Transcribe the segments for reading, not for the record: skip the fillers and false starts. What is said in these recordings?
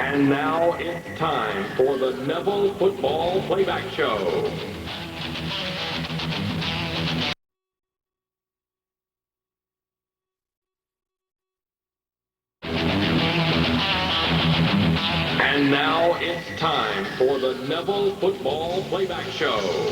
And now it's time for the Neville Football Playback Show. And now it's time for the Neville Football Playback Show.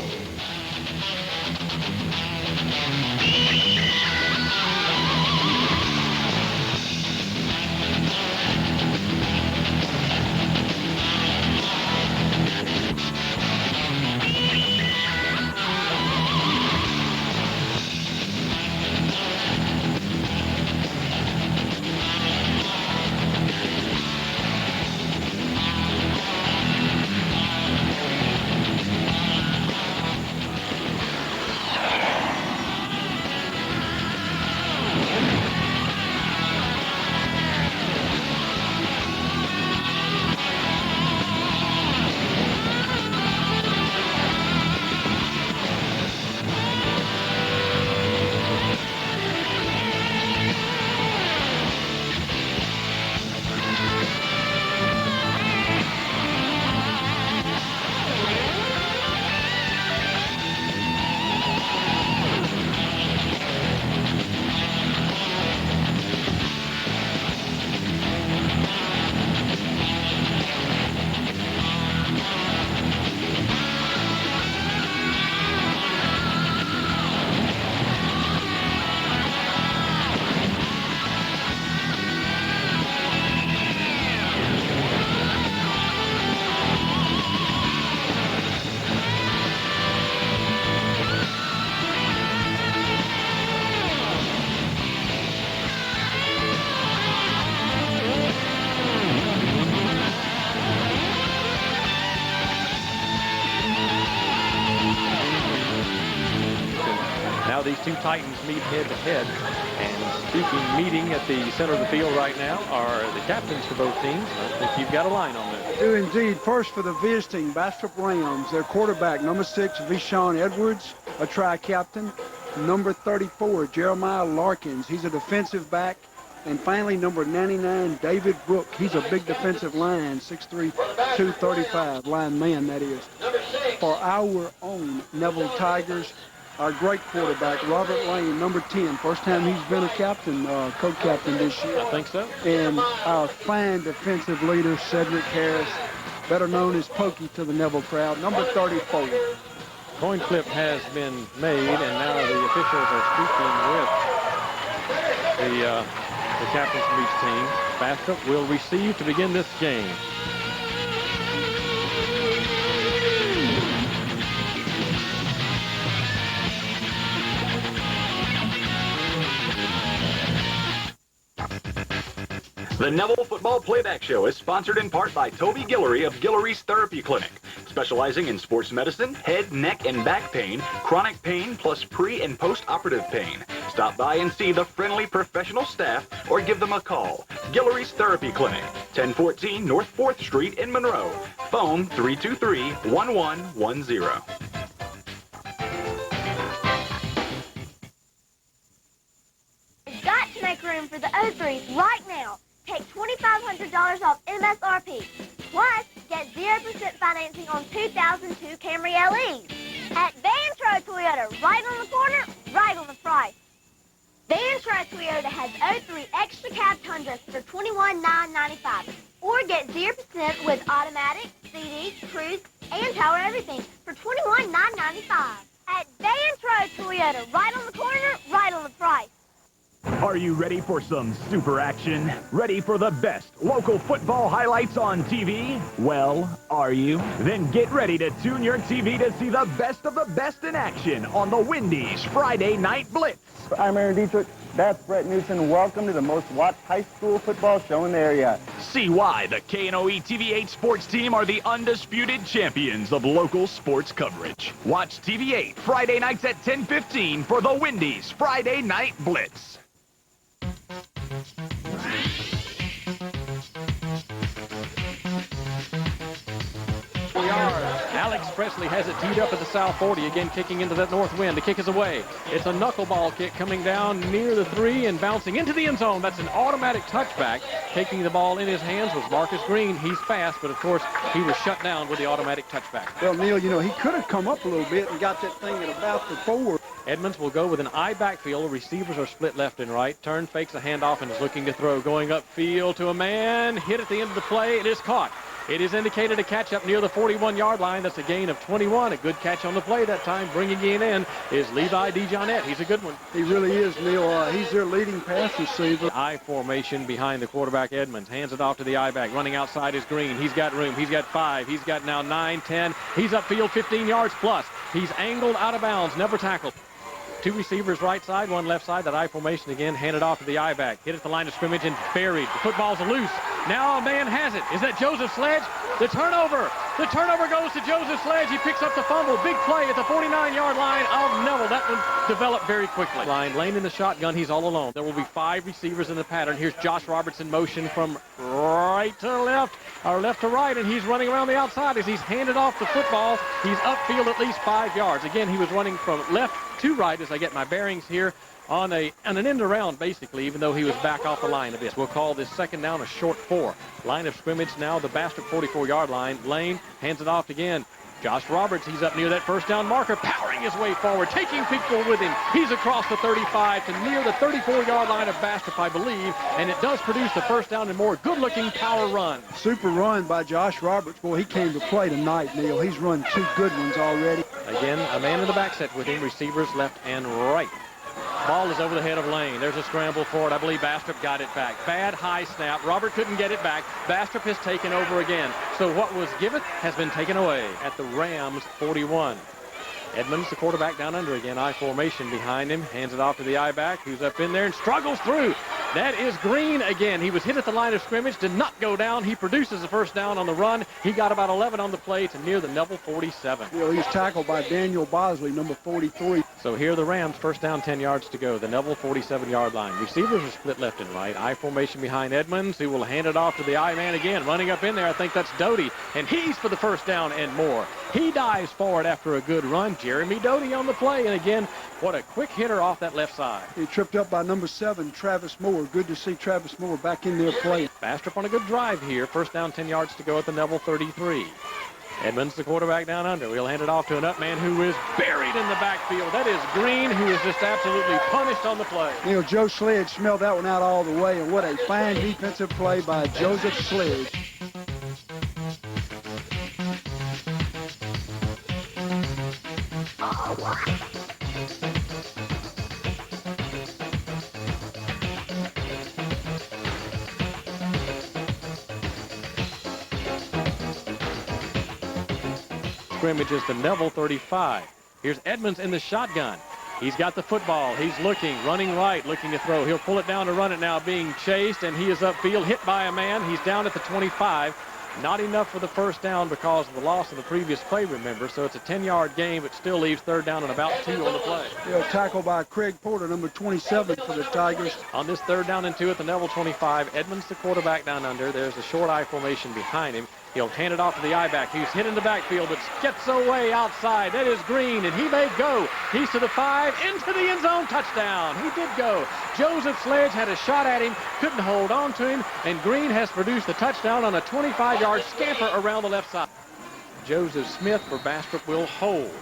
Now these two Titans meet head-to-head, and meeting at the center of the field right now are the captains for both teams. I think you've got a line on this. I do indeed. First for the visiting Bastrop Rams, their quarterback, number 6, Vishon Edwards, a tri-captain. Number 34, Jeremiah Larkins, he's a defensive back. And finally, number 99, David Brook. He's a big defensive line, 6'3", 235, lineman, that is. For our own Neville Tigers, our great quarterback, Robert Lane, number 10. First time he's been a captain, co-captain this year. I think so. And our fine defensive leader, Cedric Harris, better known as Pokey to the Neville crowd, number 34. Coin flip has been made, and now the officials are speaking with the captains from each team. Bastrop will receive to begin this game. The Neville Football Playback Show is sponsored in part by Toby Guillory of Guillory's Therapy Clinic, specializing in sports medicine, head, neck, and back pain, chronic pain, plus pre- and post-operative pain. Stop by and see the friendly professional staff or give them a call. Guillory's Therapy Clinic, 1014 North 4th Street in Monroe. Phone 323-1110. You've got to make room for the O3s right now. Take $2,500 off MSRP. Plus, get 0% financing on 2002 Camry LEs. At Van Toyota, right on the corner, right on the price. Van Toyota has O3 extra cab Tundras for $21,995. Or get 0% with automatic, CD, cruise, and power everything for $21,995. At Van Toyota, right on the corner, right on the price. Are you ready for some super action? Ready for the best local football highlights on TV? Well, are you? Then get ready to tune your TV to see the best of the best in action on the Wendy's Friday Night Blitz. I'm Aaron Dietrich. That's Brett Newsom. Welcome to the most watched high school football show in the area. See why the KNOE TV8 sports team are the undisputed champions of local sports coverage. Watch TV8 Friday nights at 10:15 for the Wendy's Friday Night Blitz. Alex Presley has it teed up at the south 40. Again, kicking into that north wind. The kick is away. It's a knuckleball kick coming down near the 3 and bouncing into the end zone. That's an automatic touchback. Taking the ball in his hands was Marcus Green. He's fast, but of course, he was shut down with the automatic touchback. Well, Neil, you know, he could have come up a little bit and got that thing at about the 4. Edmonds will go with an I backfield. Receivers are split left and right. Turn, fakes a handoff, and is looking to throw. Going upfield to a man. Hit at the end of the play. It is caught. It is indicated a catch up near the 41-yard line. That's a gain of 21. A good catch on the play that time. Bringing it in is Levi DeJohnette. He's a good one. He really is, Neil. He's their leading pass receiver. I formation behind the quarterback, Edmonds. Hands it off to the I-back. Running outside is Green. He's got room. He's got 5. He's got now 9, 10. He's upfield 15 yards plus. He's angled out of bounds. Never tackled. 2 receivers right side, 1 left side. That I formation again, handed off to the I-back. Hit at the line of scrimmage and buried. The football's loose. Now a man has it. Is that Joseph Sledge? The turnover. The turnover goes to Joseph Sledge. He picks up the fumble. Big play at the 49-yard line of Neville. That one developed very quickly. Lane in the shotgun. He's all alone. There will be 5 receivers in the pattern. Here's Josh Roberts in motion from right to left, or left to right, and he's running around the outside as he's handed off the football. He's upfield at least 5 yards. Again, he was running from left to right as I get my bearings here on an end around, basically, even though he was back off the line a bit. We'll call this second down a short 4. Line of scrimmage now, the Bastrop 44-yard line. Lane hands it off again. Josh Roberts, he's up near that first down marker, powering his way forward, taking people with him. He's across the 35 to near the 34-yard line of Bastrop, I believe, and it does produce the first down and more. Good-looking power run. Super run by Josh Roberts. Boy, he came to play tonight, Neil. He's run 2 good ones already. Again, a man in the back set with him, receivers left and right. Ball is over the head of Lane. There's a scramble for it. I believe Bastrop got it back. Bad high snap. Robert couldn't get it back. Bastrop has taken over again. So what was given has been taken away at the Rams 41. Edmonds, the quarterback, down under again. I formation behind him. Hands it off to the I-back, who's up in there and struggles through. That is Green again. He was hit at the line of scrimmage, did not go down. He produces a first down on the run. He got about 11 on the play to near the Neville 47. You know, he's tackled by Daniel Bosley, number 43. So here the Rams, first down, 10 yards to go. The Neville 47-yard line. Receivers are split left and right. I formation behind Edmonds, who will hand it off to the I-man again. Running up in there, I think that's Doty. And he's for the first down and more. He dives forward after a good run. Jeremy Doty on the play. And again, what a quick hitter off that left side. He tripped up by number 7, Travis Moore. Good to see Travis Moore back in there playing. Bastrop on a good drive here. First down, 10 yards to go at the Neville 33. Edmonds, the quarterback, down under. We'll hand it off to an up man who is buried in the backfield. That is Green, who is just absolutely punished on the play. You know, Joe Sledge smelled that one out all the way, and what a fine defensive play by Joseph Sledge. Scrimmage is the Neville 35. Here's Edmonds in the shotgun. He's got the football. He's looking, running right, looking to throw. He'll pull it down to run it now, being chased, and he is upfield, hit by a man. He's down at the 25. Not enough for the first down because of the loss of the previous play, remember. So it's a 10-yard gain, but still leaves third down and about 2 on the play. You know, tackled by Craig Porter, number 27 for the Tigers. On this 3rd down and 2 at the Neville 25, Edmonds, the quarterback, down under. There's a short I formation behind him. He'll hand it off to the I-back. He's hit in the backfield, but gets away outside. That is Green, and he may go. He's to the 5, into the end zone, touchdown. He did go. Joseph Sledge had a shot at him, couldn't hold on to him, and Green has produced the touchdown on a 25-yard scamper around the left side. Joseph Smith for Bastrop will hold.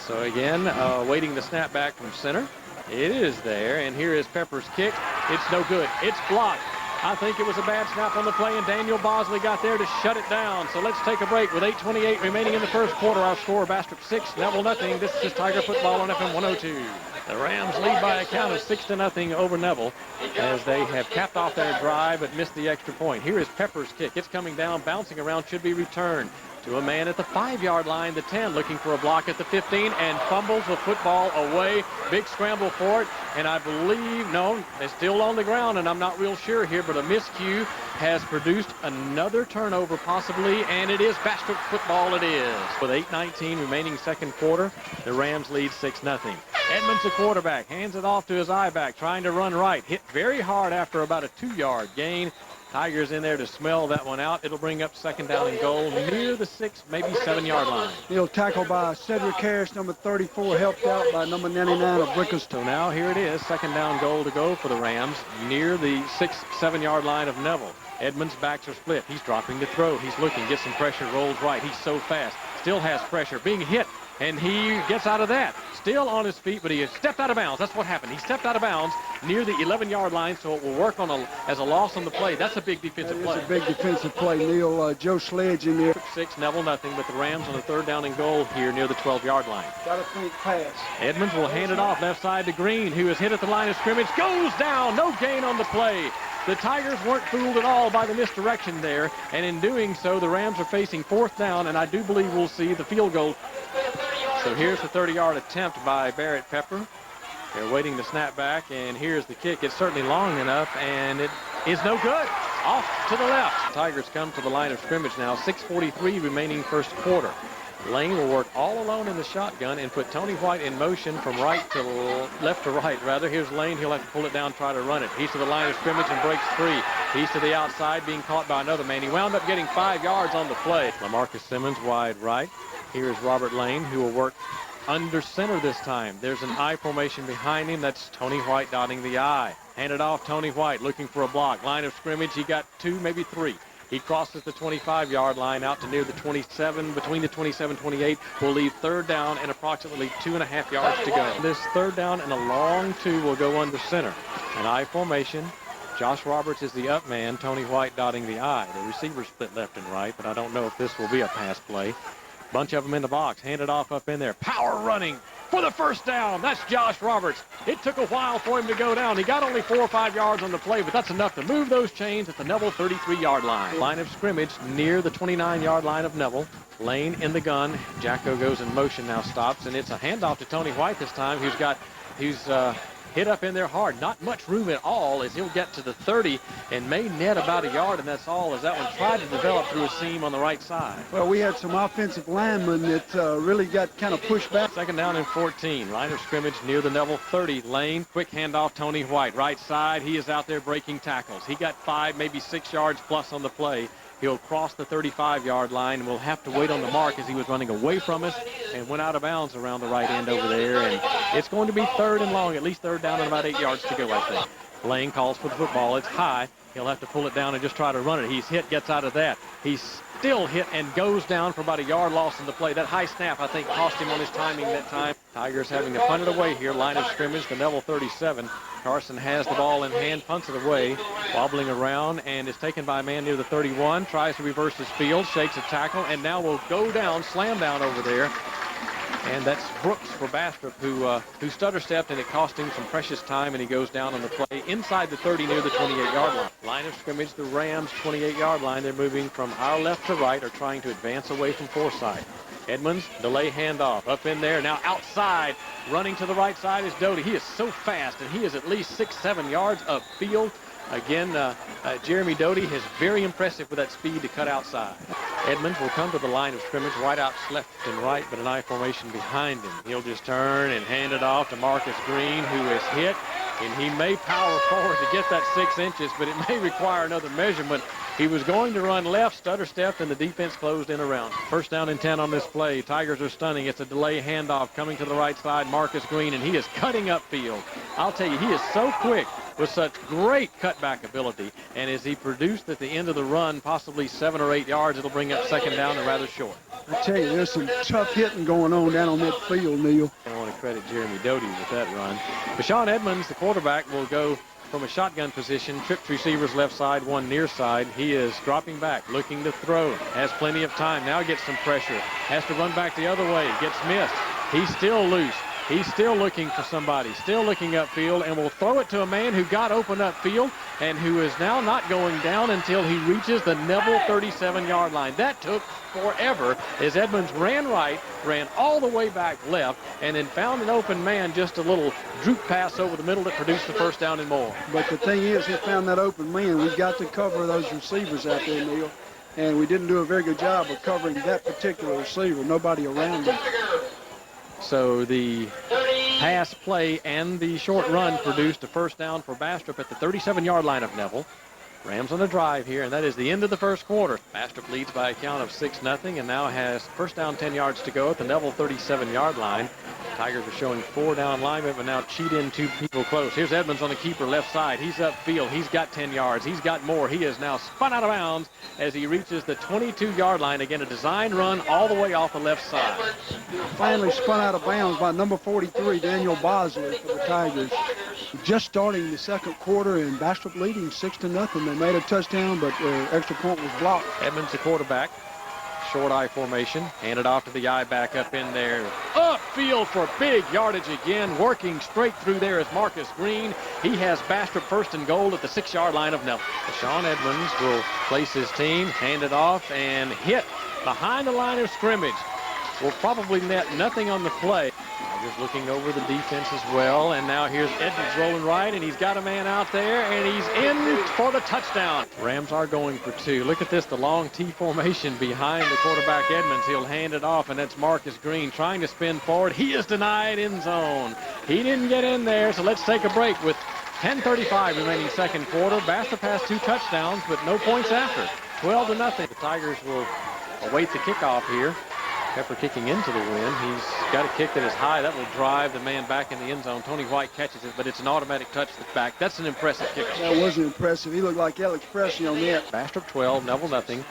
So again, waiting the snap back from center. It is there, and here is Pepper's kick. It's no good. It's blocked. I think it was a bad snap on the play, and Daniel Bosley got there to shut it down. So let's take a break with 8:28 remaining in the first quarter. Our score, Bastrop 6, Neville nothing. This is Tiger Football on FM 102. The Rams lead by a count of 6-0 over Neville as they have capped off their drive but missed the extra point. Here is Pepper's kick. It's coming down, bouncing around, should be returned to a man at the 5-yard line, the 10, looking for a block at the 15, and fumbles the football away. Big scramble for it, and I believe, no, it's still on the ground, and I'm not real sure here, but a miscue has produced another turnover possibly, and it is Bastrop football it is. With 8:19 remaining second quarter, the Rams lead 6-0. Edmonds, the quarterback, hands it off to his I-back, trying to run right. Hit very hard after about a 2-yard gain. Tigers in there to smell that one out. It'll bring up second down and goal near the 6, maybe 7-yard line. He'll tackle by Cedric Harris, number 34, helped out by number 99 of Brickleston. So now here it is, second down goal to go for the Rams near the 6, 7-yard line of Neville. Edmonds' backs are split. He's dropping to throw. He's looking, gets some pressure, rolls right. He's so fast. Still has pressure, being hit, and he gets out of that. Still on his feet, but he has stepped out of bounds. That's what happened. He stepped out of bounds near the 11-yard line, so it will work on as a loss on the play. That's a big defensive play. It's a big defensive play, Neil. Joe Sledge in there. 6, Neville nothing, but the Rams on the third down and goal here near the 12-yard line. Got to think pass. Edmonds will hand it off left side to Green, who is hit at the line of scrimmage. Goes down. No gain on the play. The Tigers weren't fooled at all by the misdirection there, and in doing so, the Rams are facing 4th down, and I do believe we'll see the field goal. So here's the 30-yard attempt by Barrett Pepper. They're waiting to snap back, and here's the kick. It's certainly long enough, and it is no good. Off to the left. Tigers come to the line of scrimmage now. 6:43 remaining first quarter. Lane will work all alone in the shotgun and put Tony White in motion from left to right, rather. Here's Lane. He'll have to pull it down, try to run it. He's to the line of scrimmage and breaks free. He's to the outside, being caught by another man. He wound up getting 5 yards on the play. LaMarcus Simmons wide right. Here's Robert Lane, who will work under center this time. There's an I formation behind him. That's Tony White dotting the I. Handed off, Tony White looking for a block. Line of scrimmage, he got 2, maybe 3. He crosses the 25-yard line out to near the 27, between the 27-28. Will leave third down and approximately 2.5 yards to go. This third down and a long 2 will go under center. An I formation. Josh Roberts is the up man. Tony White dotting the I. The receivers split left and right, but I don't know if this will be a pass play. Bunch of them in the box. Handed off up in there. Power running for the first down. That's Josh Roberts. It took a while for him to go down. He got only 4 or 5 yards on the play, but that's enough to move those chains at the Neville 33-yard line. Line of scrimmage near the 29-yard line of Neville. Lane in the gun. Jacko goes in motion now, stops, and it's a handoff to Tony White this time, who's hit up in there hard. Not much room at all as he'll get to the 30 and may net about a yard, and that's all as that one tried to develop through a seam on the right side. Well, we had some offensive linemen that really got kind of pushed back. Second down and 14. Line of scrimmage near the Neville 30. Lane, quick handoff, Tony White. Right side, he is out there breaking tackles. He got 5, maybe 6 yards plus on the play. He'll cross the 35-yard line, and we'll have to wait on the mark as he was running away from us and went out of bounds around the right end over there. And it's going to be third and long, at least third down and about 8 yards to go, I think. Lane calls for the football. It's high. He'll have to pull it down and just try to run it. He's hit, gets out of that. He's still hit and goes down for about a yard loss in the play. That high snap, I think, cost him on his timing that time. Tigers having to punt it away here. Line of scrimmage, the Neville 37. Carson has the ball in hand, punts it away, wobbling around, and is taken by a man near the 31. Tries to reverse his field, shakes a tackle, and now will go down, slam down over there. And that's Brooks for Bastrop, who stutter-stepped, and it cost him some precious time, and he goes down on the play inside the 30 near the 28-yard line. Line of scrimmage, the Rams' 28-yard line. They're moving from our left to right, or trying to advance away from Forsyth. Edmonds, delay handoff, up in there, now outside, running to the right side is Doty. He is so fast, and he is at least 6-7 yards upfield. Again, Jeremy Doty is very impressive with that speed to cut outside. Edmonds will come to the line of scrimmage, wideouts left and right, but an I formation behind him. He'll just turn and hand it off to Marcus Green, who is hit, and he may power forward to get that 6 inches, but it may require another measurement. He was going to run left, stutter-stepped, and the defense closed in around. First down and 10 on this play. Tigers are stunning. It's a delay handoff coming to the right side, Marcus Green, and he is cutting upfield. I'll tell you, he is so quick with such great cutback ability, and as he produced at the end of the run, possibly 7 or 8 yards, it'll bring up second down and rather short. I tell you, there's some tough hitting going on down on that field, Neil. I want to credit Jeremy Doty with that run. Bashawn Edmonds, the quarterback, will go from a shotgun position, trips receivers left side, one near side. He is dropping back, looking to throw, has plenty of time, now gets some pressure, has to run back the other way, gets missed. He's still loose. He's still looking for somebody, still looking upfield, and will throw it to a man who got open upfield and who is now not going down until he reaches the Neville 37-yard line. That took forever as Edmonds ran right, ran all the way back left, and then found an open man, just a little droop pass over the middle that produced the first down and more. But the thing is, he found that open man. We got to cover those receivers out there, Neil, and we didn't do a very good job of covering that particular receiver. Nobody around him. So the pass play and the short run produced a first down for Bastrop at the 37-yard line of Neville. Rams on a drive here, and that is the end of the first quarter. Bastrop leads by a count of 6-0 and now has first down 10 yards to go at the Neville 37-yard line. Tigers are showing 4 down linemen, but now cheat in 2 people close. Here's Edmonds on the keeper left side. He's upfield. He's got 10 yards. He's got more. He is now spun out of bounds as he reaches the 22-yard line. Again, a designed run all the way off the left side. Finally spun out of bounds by number 43, Daniel Bosley for the Tigers. Just starting the second quarter, and Bastrop leading 6-0. They made a touchdown, but the extra point was blocked. Edmonds, the quarterback. Short I formation. Handed off to the I back up in there. Upfield for big yardage again. Working straight through there is Marcus Green. He has Bastrop first and goal at the 6-yard line of Neville. Sean Edmonds will place his team, hand it off, and hit behind the line of scrimmage. Will probably net nothing on the play. Just looking over the defense as well, and now here's Edmonds rolling right, and he's got a man out there, and he's in for the touchdown. Rams are going for 2. Look at this, the long T formation behind the quarterback Edmonds. He'll hand it off, and that's Marcus Green trying to spin forward. He is denied end zone. He didn't get in there, so let's take a break with 10:35 remaining second quarter. Bastrop has 2 touchdowns, but no points after. 12-0. The Tigers will await the kickoff here. Pepper kicking into the wind. He's got a kick that is high. That will drive the man back in the end zone. Tony White catches it, but it's an automatic touch back. That's an impressive kick. That wasn't impressive. He looked like Alex Presley on that. Bastrop 12, Neville nothing.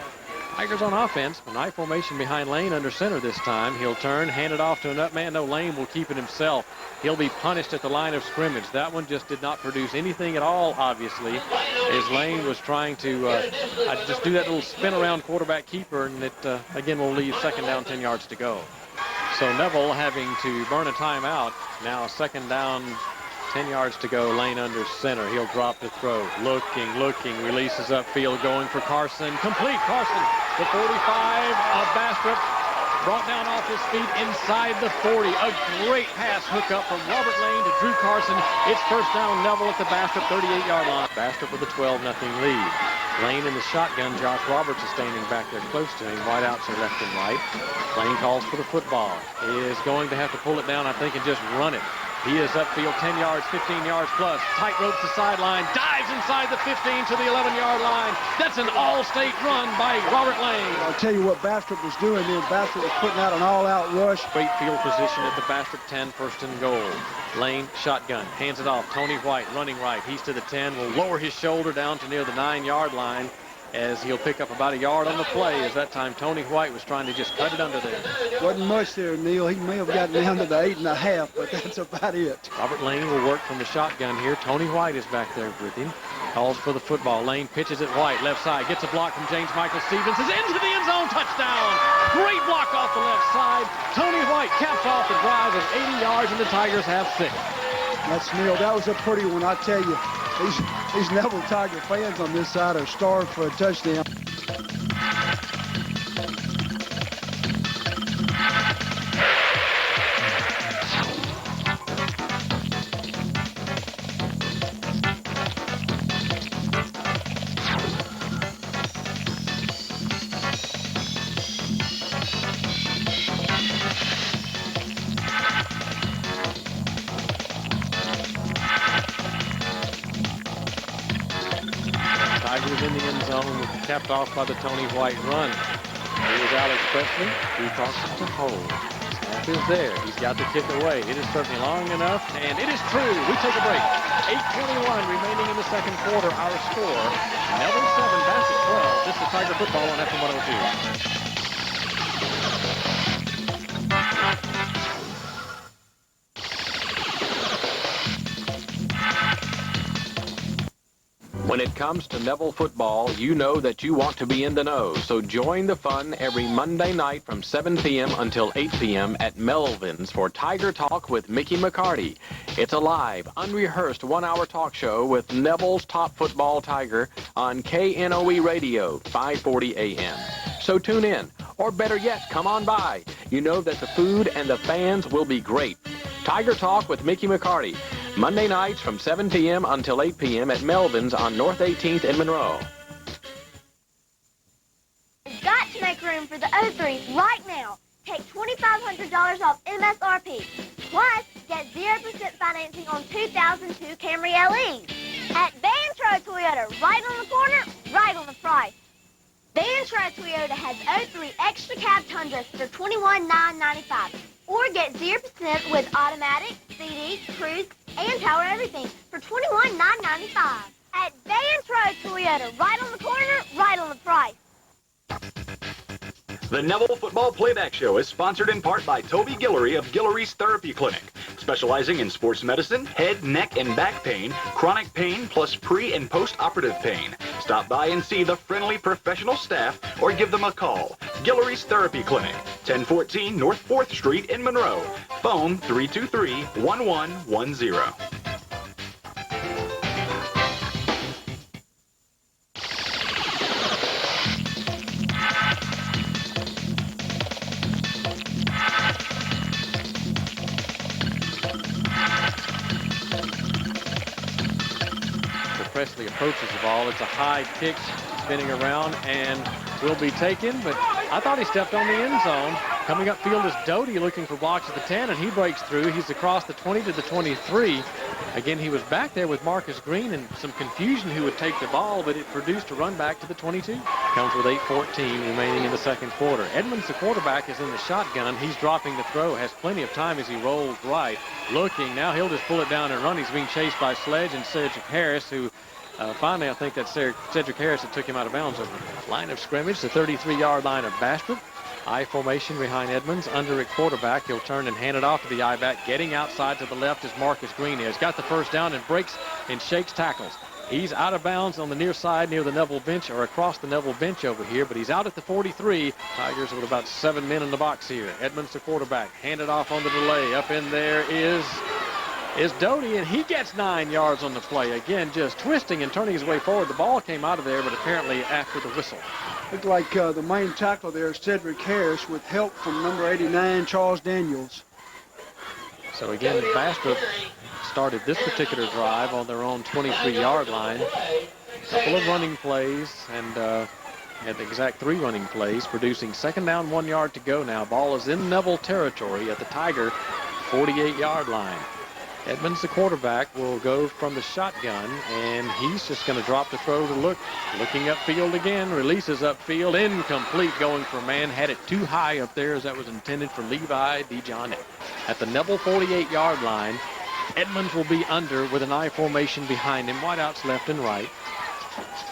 Tigers on offense. An I formation behind Lane under center this time. He'll turn, hand it off to an up man. No, Lane will keep it himself. He'll be punished at the line of scrimmage. That one just did not produce anything at all, obviously, as Lane was trying to just do that little spin around quarterback keeper, and it, again, will leave second down, 10 yards to go. So Neville having to burn a timeout. Now second down, 10 yards to go. Lane under center. He'll drop the throw. Looking, releases upfield, going for Carson. Complete. Carson, the 45 of Bastrop. Brought down off his feet inside the 40. A great pass hookup from Robert Lane to Drew Carson. It's first down, Neville at the Bastrop 38-yard line. Bastrop with a 12-0 lead. Lane in the shotgun. Josh Roberts is standing back there close to him. Wideouts are left and right. Lane calls for the football. He is going to have to pull it down, I think, and just run it. He is upfield 10 yards, 15 yards plus. Tight ropes the sideline. Dives inside the 15 to the 11-yard line. That's an all-state run by Robert Lane. I'll tell you what Bastrop was doing then. Bastrop was putting out an all-out rush. Great field position at the Bastrop 10, first and goal. Lane, shotgun, hands it off. Tony White running right. He's to the 10, will lower his shoulder down to near the 9-yard line as he'll pick up about a yard on the play, as that time Tony White was trying to just cut it under there. Wasn't much there, Neil. He may have gotten down to the 8.5, but that's about it. Robert Lane will work from the shotgun here. Tony White is back there with him. Calls for the football. Lane pitches it White, left side. Gets a block from James Michael Stevens. Is into the end zone. Touchdown. Great block off the left side. Tony White caps off the drive of 80 yards, and the Tigers have 6. That's Neil. That was a pretty one, I tell you. These Neville Tiger fans on this side are starved for a touchdown. Tigers in the end zone, capped off by the Tony White run. Here's Alex Presley, who crosses to hold. Snap is there. He's got the kick away. It is certainly long enough, and it is true. We take a break. 8:21 remaining in the second quarter. Our score, Neville 7, Bastrop 12. This is Tiger football on FM 102. When it comes to Neville football, you know that you want to be in the know, so join the fun every Monday night from 7 p.m. until 8 p.m. at Melvin's for Tiger Talk with Mickey McCarty. It's a live, unrehearsed one-hour talk show with Neville's top football Tiger on KNOE Radio, 540 a.m. So tune in, or better yet, come on by. You know that the food and the fans will be great. Tiger Talk with Mickey McCarty. Monday nights from 7 p.m. until 8 p.m. at Melvin's on North 18th in Monroe. You've got to make room for the O3s right now. Take $2,500 off MSRP. Plus, get 0% financing on 2002 Camry LEs at Bastrop. Toyota, right on the corner, right on the price. Van Tro Toyota has 03 extra cab Tundras for $21,995. Or get 0% with automatic, CD, cruise, and power everything for $21,995. At Van Tro Toyota, right on the corner, right on the price. The Neville Football Playback Show is sponsored in part by Toby Guillory of Guillory's Therapy Clinic, specializing in sports medicine, head, neck, and back pain, chronic pain, plus pre- and post-operative pain. Stop by and see the friendly professional staff or give them a call. Guillory's Therapy Clinic, 1014 North 4th Street in Monroe. Phone 323-1110. Presley approaches the ball. It's a high kick spinning around and will be taken, but I thought he stepped on the end zone. Coming upfield is Doty looking for blocks at the 10, and he breaks through. He's across the 20 to the 23. Again, he was back there with Marcus Green and some confusion who would take the ball, but it produced a run back to the 22. Comes with 8:14 remaining in the second quarter. Edmonds, the quarterback, is in the shotgun. He's dropping the throw, has plenty of time as he rolls right. Looking, now he'll just pull it down and run. He's being chased by Sledge and Cedric Harris, who finally, I think that's Cedric Harris that took him out of bounds. Line of scrimmage, the 33-yard line of Bastrop. I formation behind Edmonds. Under at quarterback, he'll turn and hand it off to the I-back. Getting outside to the left as Marcus Green is. Got the first down and breaks and shakes tackles. He's out of bounds on the near side near the Neville bench, or across the Neville bench over here, but he's out at the 43. Tigers with about 7 men in the box here. Edmonds, the quarterback, handed off on the delay. Up in there is Doty, and he gets 9 yards on the play. Again, just twisting and turning his way forward. The ball came out of there, but apparently after the whistle. Looked like the main tackle there is Cedric Harris with help from number 89, Charles Daniels. So again, Bastrop started this particular drive on their own 23-yard line. A couple of running plays and had the exact 3 running plays, producing second down, 1 yard to go now. Ball is in Neville territory at the Tiger 48-yard line. Edmonds, the quarterback, will go from the shotgun, and he's just going to drop the throw to looking upfield again, releases upfield, incomplete, going for a man, had it too high up there as that was intended for Levi DeJohnette. At the Neville 48-yard line, Edmonds will be under with an I formation behind him, wideouts left and right.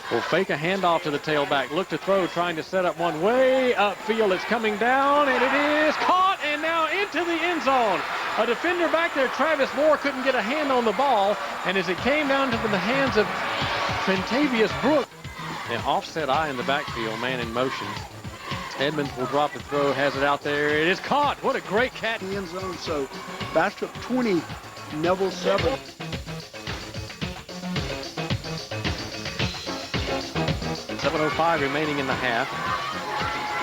Will fake a handoff to the tailback, look to throw, trying to set up one way upfield. It's coming down, and it is caught, and now into the end zone. A defender back there, Travis Moore, couldn't get a hand on the ball, and as it came down to the hands of Fentavious Brook, an offset eye in the backfield, man in motion. Edmonds will drop the throw, has it out there. It is caught. What a great catch. In the end zone, so Bastrop 20, Neville 7. 7:05 remaining in the half.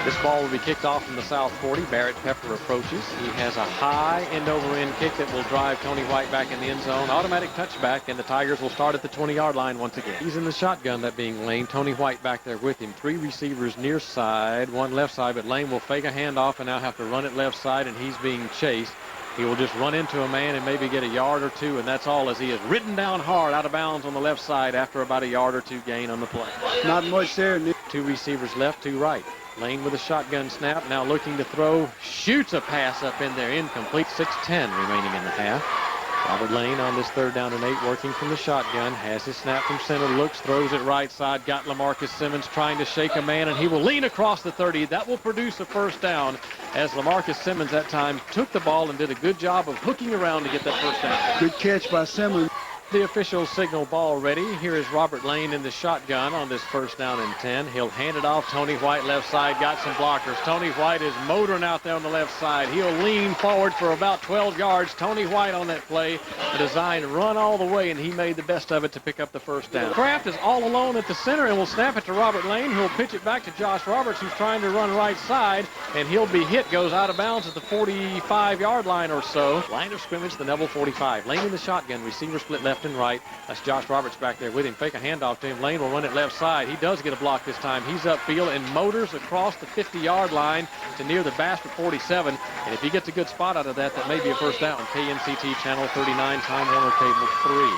This ball will be kicked off from the south 40. Barrett Pepper approaches. He has a high end-over-end kick that will drive Tony White back in the end zone. Automatic touchback, and the Tigers will start at the 20-yard line once again. He's in the shotgun, that being Lane. Tony White back there with him. 3 receivers near side, 1 left side, but Lane will fake a handoff and now have to run it left side, and he's being chased. He will just run into a man and maybe get a yard or 2, and that's all, as he is ridden down hard out of bounds on the left side after about a yard or 2 gain on the play. Not much there. 2 receivers left, 2 right. Lane with a shotgun snap, now looking to throw, shoots a pass up in there, incomplete. 6:10 remaining in the half. Robert Lane on this 3rd down and 8, working from the shotgun, has his snap from center, looks, throws it right side, got LaMarcus Simmons trying to shake a man, and he will lean across the 30. That will produce a first down, as LaMarcus Simmons that time took the ball and did a good job of hooking around to get that first down. Good catch by Simmons. The officials signal ball ready. Here is Robert Lane in the shotgun on this 1st down and 10. He'll hand it off. Tony White left side, got some blockers. Tony White is motoring out there on the left side. He'll lean forward for about 12 yards. Tony White on that play, a design run all the way, and he made the best of it to pick up the first down. Kraft is all alone at the center and will snap it to Robert Lane, who'll pitch it back to Josh Roberts, who's trying to run right side, and he'll be hit, goes out of bounds at the 45-yard line or so. Line of scrimmage, the Neville 45. Lane in the shotgun, receiver split left and right. That's Josh Roberts back there with him. Fake a handoff to him. Lane will run it left side. He does get a block this time. He's upfield and motors across the 50-yard line to near the Bastrop 47. And if he gets a good spot out of that, that may be a first down. KNCT Channel 39, Time Warner Cable 3.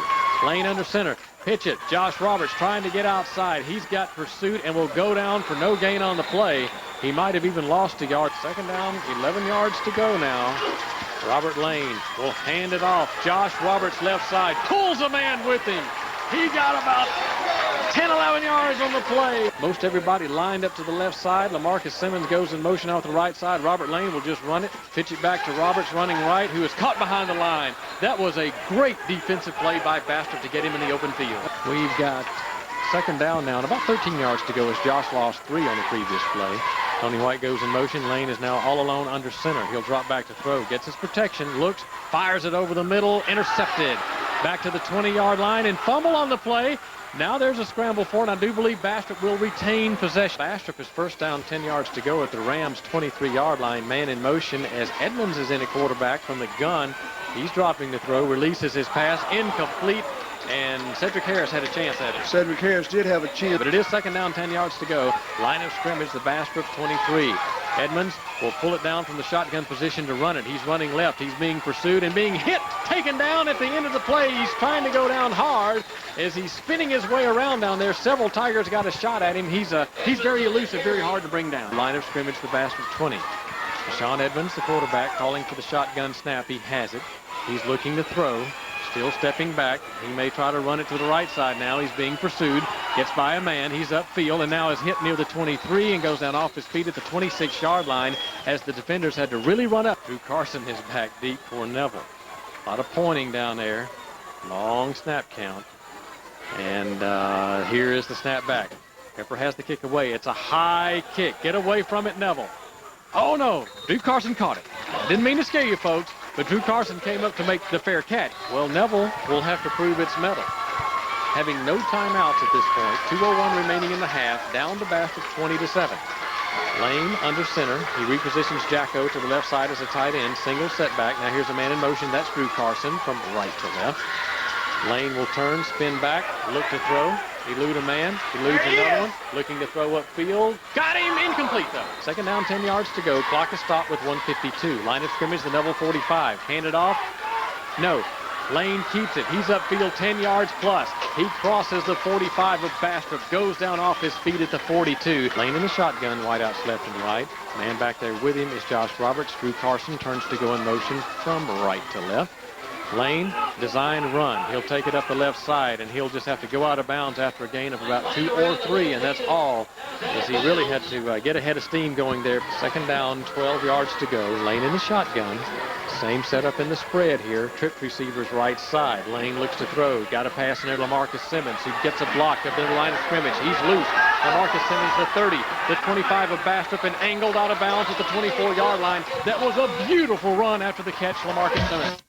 Lane under center. Pitch it. Josh Roberts trying to get outside. He's got pursuit and will go down for no gain on the play. He might have even lost a yard. Second down, 11 yards to go now. Robert Lane will hand it off. Josh Roberts left side. Pulls a man with him. He got about 10, 11 yards on the play. Most everybody lined up to the left side. LaMarcus Simmons goes in motion out the right side. Robert Lane will just run it. Pitch it back to Roberts running right, who is caught behind the line. That was a great defensive play by Bastrop to get him in the open field. We've got second down now and about 13 yards to go as Josh lost 3 on the previous play. Tony White goes in motion. Lane is now all alone under center. He'll drop back to throw. Gets his protection. Looks. Fires it over the middle. Intercepted. Back to the 20-yard line and fumble on the play. Now there's a scramble for it, and I do believe Bastrop will retain possession. Bastrop is first down, 10 yards to go at the Rams' 23-yard line. Man in motion as Edmonds is in a quarterback from the gun. He's dropping the throw, releases his pass, incomplete, and Cedric Harris had a chance at it. Cedric Harris did have a chance. But it is second down, 10 yards to go. Line of scrimmage, the Bastrop 23. Edmonds will pull it down from the shotgun position to run it. He's running left. He's being pursued and being hit, taken down at the end of the play. He's trying to go down hard as he's spinning his way around down there. Several Tigers got a shot at him. He's very elusive, very hard to bring down. Line of scrimmage, the Bastrop 20. Sean Edmonds, the quarterback, calling for the shotgun snap. He has it. He's looking to throw. Still stepping back. He may try to run it to the right side now. He's being pursued. Gets by a man. He's upfield and now is hit near the 23 and goes down off his feet at the 26-yard line as the defenders had to really run up. Drew Carson is back deep for Neville. A lot of pointing down there. Long snap count. And here is the snap back. Pepper has the kick away. It's a high kick. Get away from it, Neville. Oh, no. Drew Carson caught it. Didn't mean to scare you, folks, but Drew Carson came up to make the fair catch. Well, Neville will have to prove its mettle. Having no timeouts at this point, 2:01 remaining in the half, down to Bastrop 20-7. Lane under center. He repositions Jacko to the left side as a tight end. Single setback. Now here's a man in motion. That's Drew Carson from right to left. Lane will turn, spin back, look to throw. Elude a man, eludes another one, looking to throw upfield. Got him, incomplete though. Second down, 10 yards to go. Clock is stopped with 1:52. Line of scrimmage, the Neville 45. Hand it off. No. Lane keeps it. He's upfield 10 yards plus. He crosses the 45 of Bastrop, goes down off his feet at the 42. Lane in the shotgun, wideouts left and right. Man back there with him is Josh Roberts. Drew Carson turns to go in motion from right to left. Lane, design run. He'll take it up the left side, and he'll just have to go out of bounds after a gain of about 2 or 3, and that's all, as he really had to get ahead of steam going there. Second down, 12 yards to go. Lane in the shotgun. Same setup in the spread here. Trip receivers right side. Lane looks to throw. Got a pass in there to LaMarcus Simmons, who gets a block up in the line of scrimmage. He's loose. LaMarcus Simmons, the 30, the 25 of Bastrop, and angled out of bounds at the 24-yard line. That was a beautiful run after the catch, LaMarcus Simmons.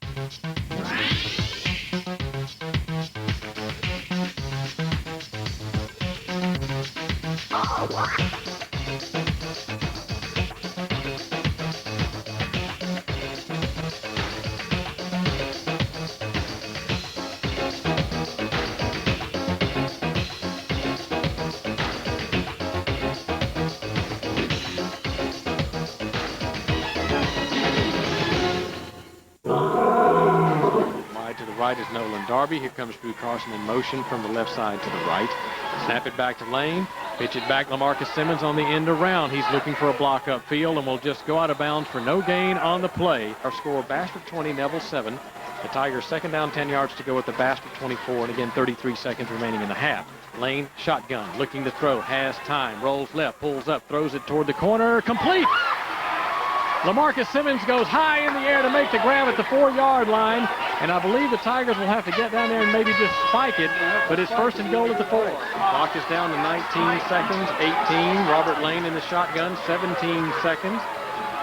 Right is Nolan Darby. Here comes Drew Carson in motion from the left side to the right. Snap it back to Lane. Pitch it back. LaMarcus Simmons on the end around. He's looking for a block upfield and will just go out of bounds for no gain on the play. Our score, Bastrop 20, Neville 7. The Tigers second down, 10 yards to go at the Bastrop 24, and again 33 seconds remaining in the half. Lane, shotgun, looking to throw, has time, rolls left, pulls up, throws it toward the corner, complete! LaMarcus Simmons goes high in the air to make the grab at the 4-yard line, and I believe the Tigers will have to get down there and maybe just spike it, but it's first and goal at the 4. Clock is down to 19 seconds, 18. Robert Lane in the shotgun, 17 seconds.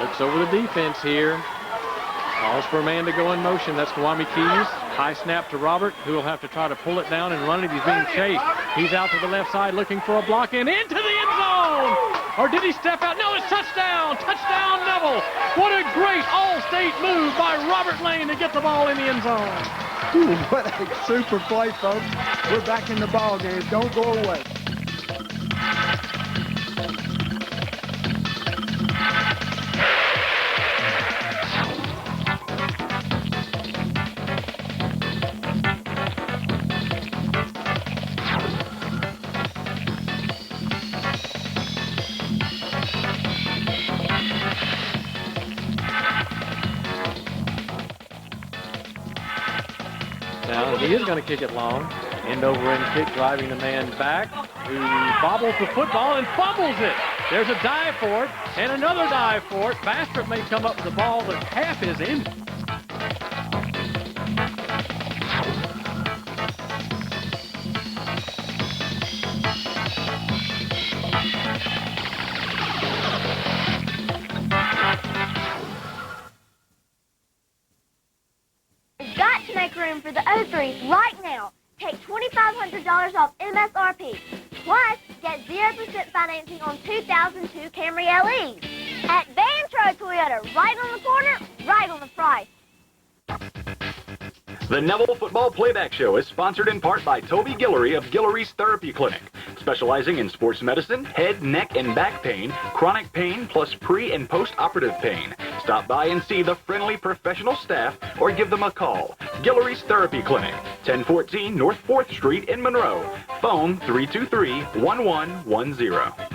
Looks over the defense here. Calls for a man to go in motion. That's Kwame Keys. High snap to Robert, who will have to try to pull it down and run it. He's being chased. He's out to the left side looking for a block and into the end zone. Or did he step out? No, it's touchdown. Touchdown, Neville. What a great all-state move by Robert Lane to get the ball in the end zone. Ooh, what a super play, folks. We're back in the ball game. Don't go away. is going to kick it long. End over end kick, driving the man back, who bobbles the football and fumbles it. There's a dive for it, and another dive for it. Bastrop may come up with the ball, but half is in. You've got to make room for the O3s right now. Take $2,500 off MSRP. Plus, get 0% financing on 2002 Camry LEs. At Bastrop Toyota, right on the corner, right on the price. The Neville Football Playback Show is sponsored in part by Toby Guillory of Guillory's Therapy Clinic, specializing in sports medicine, head, neck, and back pain, chronic pain, plus pre- and post-operative pain. Stop by and see the friendly professional staff or give them a call. Guillory's Therapy Clinic, 1014 North 4th Street in Monroe. Phone 323-1110.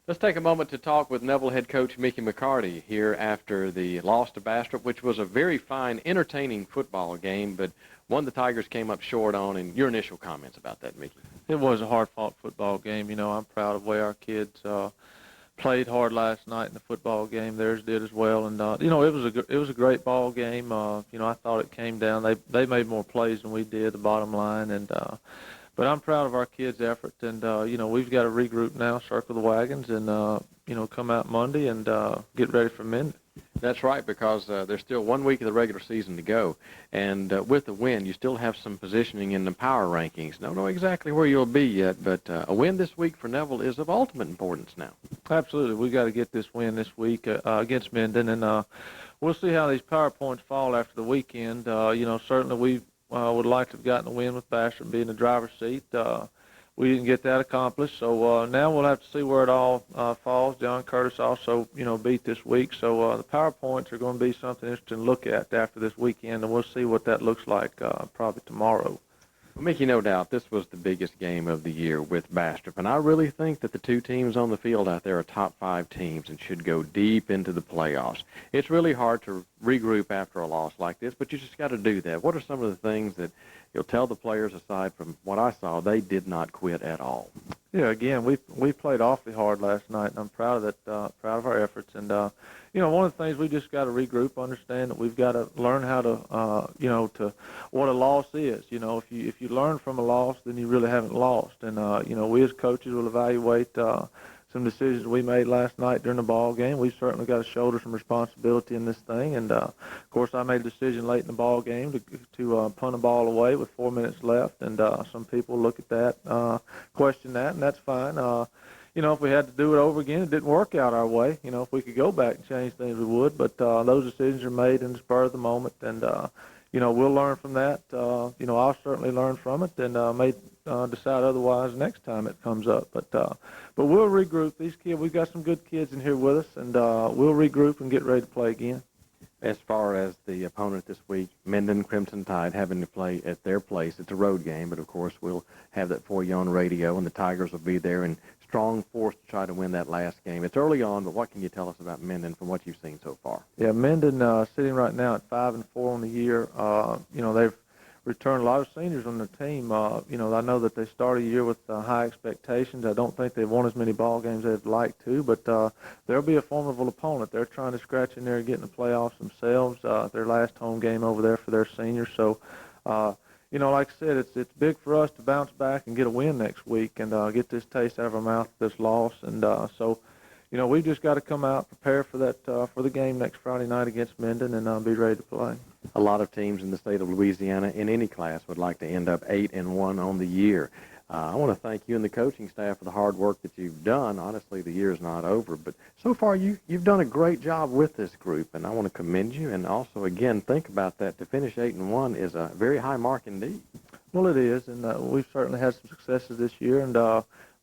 Let's take a moment to talk with Neville head coach Mickey McCarty here after the loss to Bastrop, which was a very fine, entertaining football game, but one the Tigers came up short on. And your initial comments about that, Mickey? It was a hard-fought football game. You know, I'm proud of the way our kids played hard last night in the football game. Theirs did as well, and you know, it was a great ball game. You know, I thought it came down. They made more plays than we did. The bottom line, and but I'm proud of our kids' effort, and you know, we've got to regroup now, circle the wagons, and you know, come out Monday and get ready for Minden. That's right, because there's still 1 week of the regular season to go, and with the win, you still have some positioning in the power rankings. Don't know exactly where you'll be yet, but a win this week for Neville is of ultimate importance now. Absolutely, we got to get this win this week against Minden, and we'll see how these power points fall after the weekend. You know, certainly we would like to have gotten a win with Bastrop being in the driver's seat. We didn't get that accomplished, so now we'll have to see where it all falls. John Curtis also, you know, beat this week, so the power points are going to be something interesting to look at after this weekend, and we'll see what that looks like probably tomorrow. Well, Mickey, no doubt this was the biggest game of the year with Bastrop, and I really think that the two teams on the field out there are top 5 teams and should go deep into the playoffs. It's really hard to regroup after a loss like this, but you just got to do that. What are some of the things that you'll tell the players, aside from what I saw, they did not quit at all? Yeah, again, we played awfully hard last night, and I'm proud of that. Proud of our efforts, and you know, one of the things we just got to regroup, understand that we've got to learn how to, you know, to what a loss is. You know, if you learn from a loss, then you really haven't lost. And you know, we as coaches will evaluate some decisions we made last night during the ball game. We've certainly got to shoulder some responsibility in this thing. And of course, I made a decision late in the ball game to punt a ball away with 4 minutes left. And some people look at that, question that, and that's fine. You know, if we had to do it over again, it didn't work out our way. You know, if we could go back and change things, we would. But those decisions are made in the spur of the moment, and you know, we'll learn from that. You know, I'll certainly learn from it, and may decide otherwise next time it comes up. But we'll regroup. These kids, we've got some good kids in here with us, and we'll regroup and get ready to play again. As far as the opponent this week, Minden Crimson Tide having to play at their place. It's a road game, but of course we'll have that for you on radio, and the Tigers will be there in strong force to try to win that last game. It's early on, but what can you tell us about Minden from what you've seen so far? Yeah, Minden sitting right now at 5-4 on the year. You know, they've returned a lot of seniors on their team. You know, I know that they started a year with high expectations. I don't think they've won as many ball games as they'd like to, but they'll be a formidable opponent. They're trying to scratch in there and get in the playoffs themselves. Their last home game over there for their seniors. So, you know, like I said, it's big for us to bounce back and get a win next week and get this taste out of our mouth of this loss. And so, you know, we've just got to come out, prepare for that for the game next Friday night against Minden, and be ready to play. A lot of teams in the state of Louisiana in any class would like to end up 8-1 on the year. I want to thank you and the coaching staff for the hard work that you've done. Honestly, the year is not over, but so far you've done a great job with this group, and I want to commend you. And also, again, think about that. To finish 8-1 is a very high mark indeed. Well, it is, and we've certainly had some successes this year, and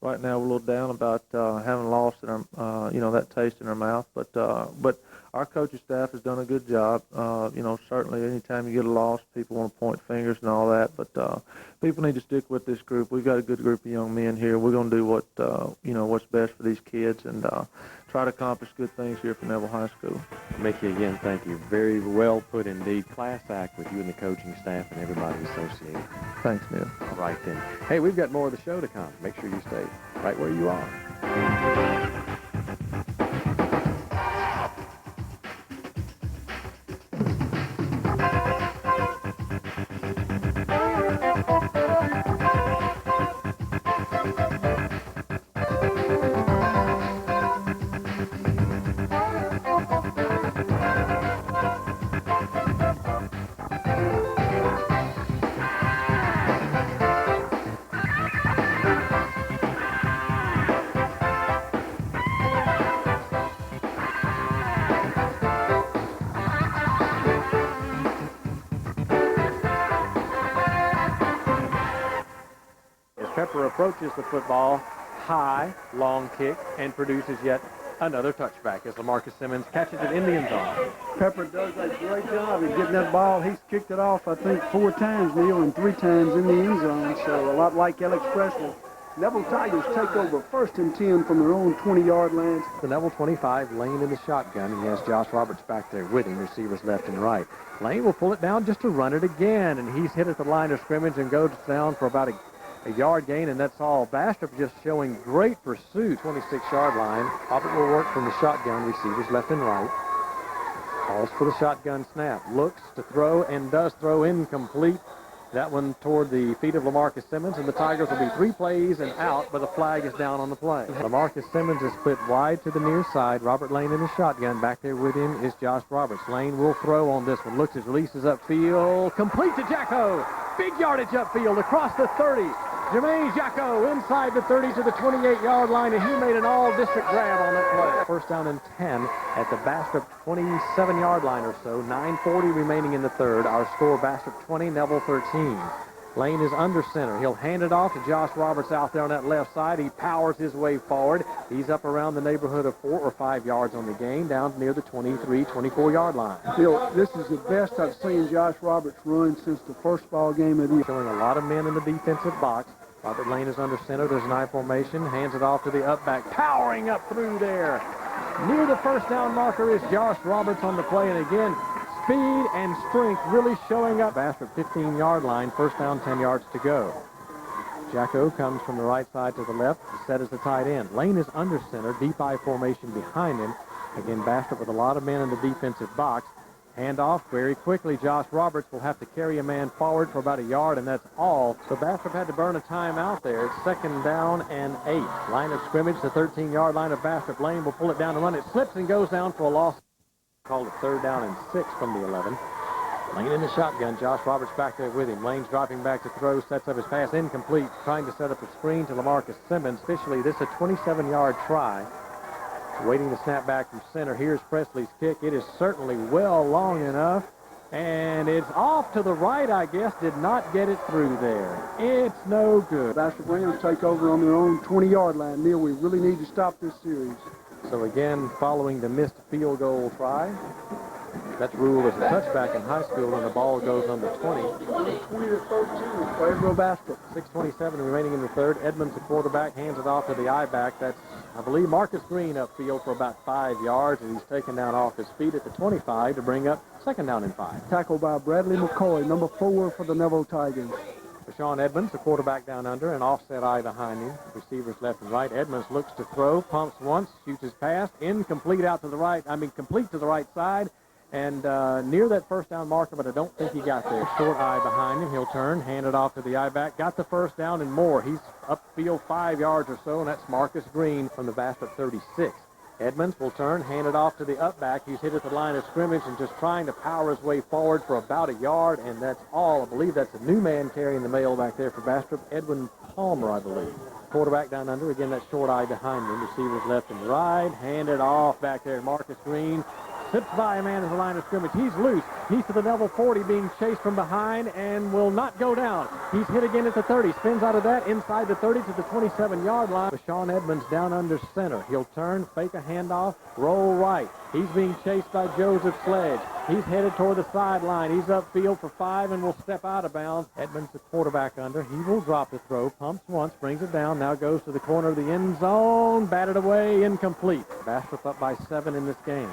right now we're a little down about having lost in our, you know, that taste in our mouth, but our coaching staff has done a good job. You know, certainly anytime you get a loss, people want to point fingers and all that, but people need to stick with this group. We've got a good group of young men here. We're going to do what, you know, what's best for these kids, and try to accomplish good things here for Neville High School. Mickey, again, thank you. Very well put indeed. Class act with you and the coaching staff and everybody associated. Thanks, Neil. All right, then. Hey, we've got more of the show to come. Make sure you stay right where you are. Pepper approaches the football high, long kick, and produces yet another touchback as LaMarcus Simmons catches it in the end zone. Pepper does a great job in getting that ball. He's kicked it off, I think, 4 times, Neil, and 3 times in the end zone. So a lot like Alex Presley. Neville Tigers take over 1st and 10 from their own 20-yard line. The Neville 25, Lane in the shotgun. He has Josh Roberts back there with him, receivers left and right. Lane will pull it down just to run it again, and he's hit at the line of scrimmage and goes down for about a yard gain, and that's all. Bastrop just showing great pursuit. 26-yard line. Robert will work from the shotgun, receivers left and right. Calls for the shotgun snap. Looks to throw and does throw incomplete. That one toward the feet of LaMarcus Simmons, and the Tigers will be 3 plays and out, but the flag is down on the play. LaMarcus Simmons is split wide to the near side. Robert Lane in the shotgun. Back there with him is Josh Roberts. Lane will throw on this one. Looks his releases upfield. Complete to Jacko. Big yardage upfield across the 30. Jermaine Jacko inside the 30 to the 28-yard line, and he made an all-district grab on that play. 1st down and 10 at the Bastrop 27-yard line or so. 9:40 remaining in the 3rd. Our score, Bastrop 20, Neville 13. Lane is under center. He'll hand it off to Josh Roberts out there on that left side. He powers his way forward. He's up around the neighborhood of 4 or 5 yards on the gain, down near the 23, 24-yard line. Bill, this is the best I've seen Josh Roberts run since the first ball game of the year. Showing a lot of men in the defensive box. Robert Lane is under center. There's an I formation. Hands it off to the up back. Powering up through there. Near the 1st down marker is Josh Roberts on the play. And again, speed and strength really showing up. Bastrop 15-yard line. 1st down, 10 yards to go. Jacko comes from the right side to the left. Set as the tight end. Lane is under center. Deep I formation behind him. Again, Bastrop with a lot of men in the defensive box. Hand off very quickly. Josh Roberts will have to carry a man forward for about a yard, and that's all. So Bastrop had to burn a timeout there. It's 2nd down and 8. Line of scrimmage, the 13-yard line of Bastrop. Lane will pull it down and run. It slips and goes down for a loss. Called it 3rd down and 6 from the 11. Lane in the shotgun. Josh Roberts back there with him. Lane's dropping back to throw. Sets up his pass incomplete. Trying to set up a screen to LaMarcus Simmons. Officially, this is a 27-yard try. Waiting to snap back from center. Here's Presley's kick. It is certainly well long enough. And it's off to the right, I guess. Did not get it through there. It's no good. Bastrop Rams take over on their own 20-yard line. Neil, we really need to stop this series. So again, following the missed field goal try, that's ruled as a touchback in high school, and the ball goes on the 20. 20-13. Fayetteville Bastrop. 6:27 remaining in the 3rd. Edmonds, the quarterback, hands it off to the I-back. That's, I believe, Marcus Green upfield for about 5 yards, and he's taken down off his feet at the 25 to bring up 2nd down and 5. Tackled by Bradley McCoy, number 4 for the Neville Tigers. Sean Edmonds, the quarterback down under, an offset eye behind him. Receivers left and right. Edmonds looks to throw, pumps once, shoots his pass, incomplete out to the right. Complete to the right side. And near that 1st down marker, but I don't think he got there. Short eye behind him. He'll turn, hand it off to the I-back. Got the 1st down and more. He's upfield 5 yards or so, and that's Marcus Green from the Bastrop 36. Edmonds will turn, hand it off to the up-back. He's hit at the line of scrimmage and just trying to power his way forward for about a yard, and that's all. I believe that's a new man carrying the mail back there for Bastrop, Edwin Palmer, I believe. Quarterback down under. Again, that short eye behind him. Receivers left and right. Hand it off back there. Marcus Green Slips by a man at the line of scrimmage. He's loose. He's to the Neville 40, being chased from behind and will not go down. He's hit again at the 30. Spins out of that inside the 30 to the 27-yard line. Sean Edmonds down under center. He'll turn, fake a handoff, roll right. He's being chased by Joseph Sledge. He's headed toward the sideline. He's upfield for 5 and will step out of bounds. Edmonds, the quarterback under. He will drop the throw. Pumps once, brings it down. Now goes to the corner of the end zone. Batted away, incomplete. Bastrop up by 7 in this game.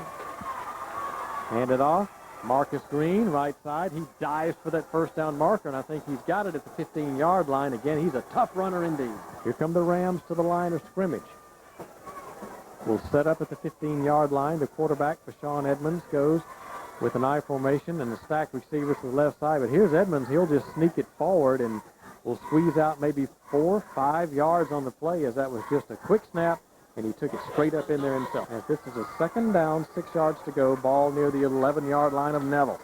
Handed off. Marcus Green, right side. He dives for that first down marker, and I think he's got it at the 15-yard line. Again, he's a tough runner indeed. Here come the Rams to the line of scrimmage. Will set up at the 15-yard line. The quarterback, Sean Edmonds, goes with an I formation and the stacked receivers to the left side. But here's Edmonds. He'll just sneak it forward and will squeeze out maybe 4, 5 yards on the play, as that was just a quick snap, and he took it straight up in there himself. As this is a second down, 6 yards to go. Ball near the 11-yard line of Neville.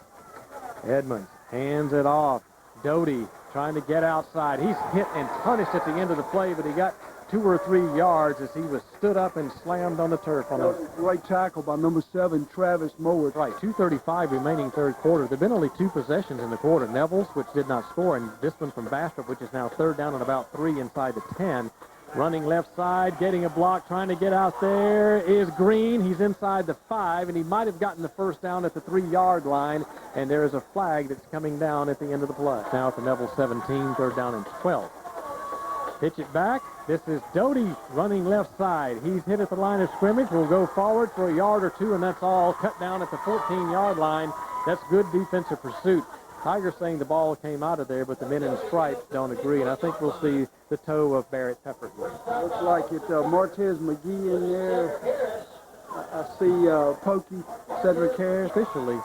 Edmonds hands it off. Doty trying to get outside. He's hit and punished at the end of the play, but he got 2 or 3 yards as he was stood up and slammed on the turf. On a great tackle by number 7, Travis Moore. Right, 2:35 remaining third quarter. There have been only 2 possessions in the quarter. Neville's, which did not score, and this one from Bastrop, which is now third down and about 3 inside the 10. Running left side, getting a block, trying to get out there is Green. He's inside the 5, and he might have gotten the first down at the 3-yard line, and there is a flag that's coming down at the end of the play. Now at the Neville 17, third down and 12. Pitch it back. This is Doty running left side. He's hit at the line of scrimmage. Will go forward for a yard or 2, and that's all. Cut down at the 14-yard line. That's good defensive pursuit. Tigers saying the ball came out of there, but the men in stripes don't agree, and I think we'll see the toe of Barrett Pepper. Looks like it. Martez McGee in there. I see Pokey, Cedric Harris. Officially,